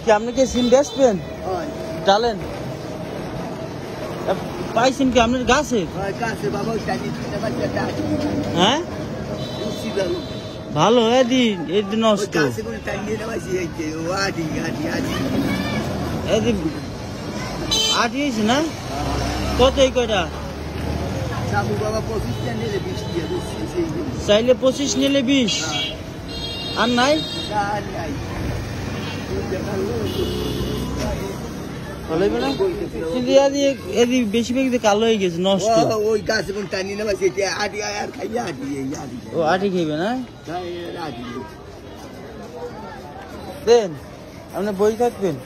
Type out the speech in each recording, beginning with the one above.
কি আপনি কি সিম বেচবেন? ডালেন পাইছেন কি আপনার গাছে? হ্যাঁ ভালো এদিন এদিন নষ্ট এদিন আটিয়েছে না? কত এই কয়টা? চাইলে 25 নিলে 20 আর নাই? বেশি বেশি কালো হয়ে গেছে নষ্ট। ওই গাছ ও আটি খাইবে না? দেন আপনি বই থাকবেন।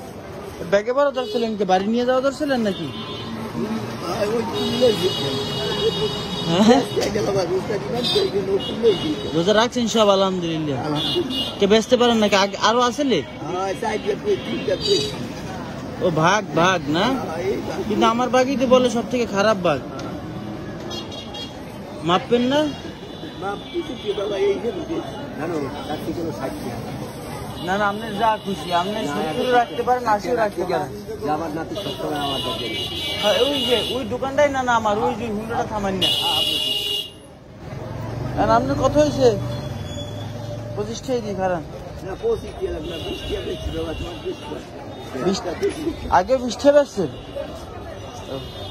ব্যাগে বড় ধরছিলেন কি বাড়ি নিয়ে যাওয়া ধরছিলেন নাকি? রোজা রাখছেন সব আলহামদুলিল্লাহ। কে বেচতে পারেন নাকি আরো আসলে? ও ভাগ ভাগ না, কিন্তু আমার বাঘই তো বলে সব থেকে খারাপ বাঘ। মাপবেন না? না না আপনি যা খুশি, আপনি 70 রাখতে পারেন, 80 রাখতে পারেন। ওই যে ওই দোকানটাই না না আমার, ওই যে হুন্ডাটা থামান না। আর আপনার কত হয়েছে? 25 টাই দিই খারাপ। আগে 20 টাকা বেচছেন,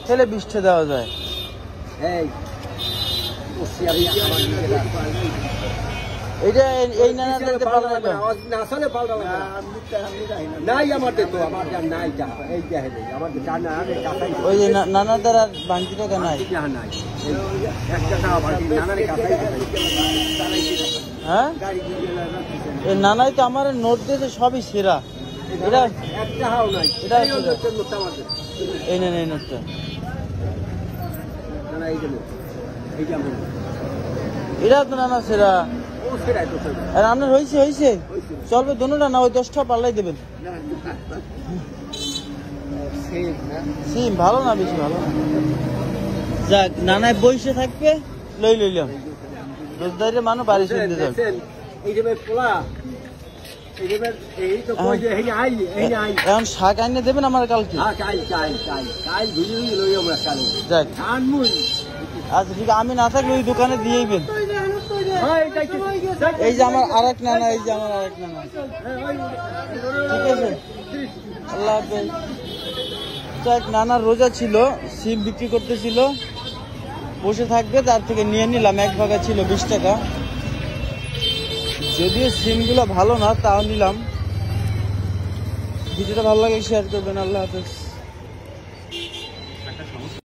তাহলে 20 টাকা দেওয়া যায়। এইটা এই নানা দিতে পারবে না না আসলে পাল্টা নাই আমার তো আমার নাই যা এই যে আমার জানা আরে কাটাই ওই যে নানাদের আর বাংতি টাকা নাই নাই একটা টাকা বাকি নানারে কাটাই। হ্যাঁ এই নানাই তো আমার নোট দিয়েছে সবই সেরা। এটা একটা হাও নাই, এটা নোটটা আমাদের এই না এই নোটটা না এই যে এইটা এটা তো নানা সেরা। আর আপনার হয়েছে হয়েছে চলবে দোনোটা না? ওই 10টা পাল্লাই দেবেন। সিম ভালো না, বেশি ভালো না। যাক নানায় বইসে থাকবে, লই লইলাম। রোজদারের মানুষ বাড়ি শুনতে যাক। এখন শাক আইনে দেবেন আমার কালকে? যাক আচ্ছা ঠিক আছে, আমি না থাকলে ওই দোকানে দিয়েইবেন। এই যে আমার আরেক নানা, এই যে আমার আরেক নানা। ঠিক আছে আল্লাহ হাফেজ। এক নানার রোজা ছিল, সিম বিক্রি করতেছিল, বসে থাকবে, তার থেকে নিয়ে নিলাম। 1 ভাগা ছিল 20 টাকা। যদিও সিমগুলো ভালো না, তাও নিলাম। ভিডিওটা ভালো লাগে শেয়ার করবেন। আল্লাহ হাফেজ।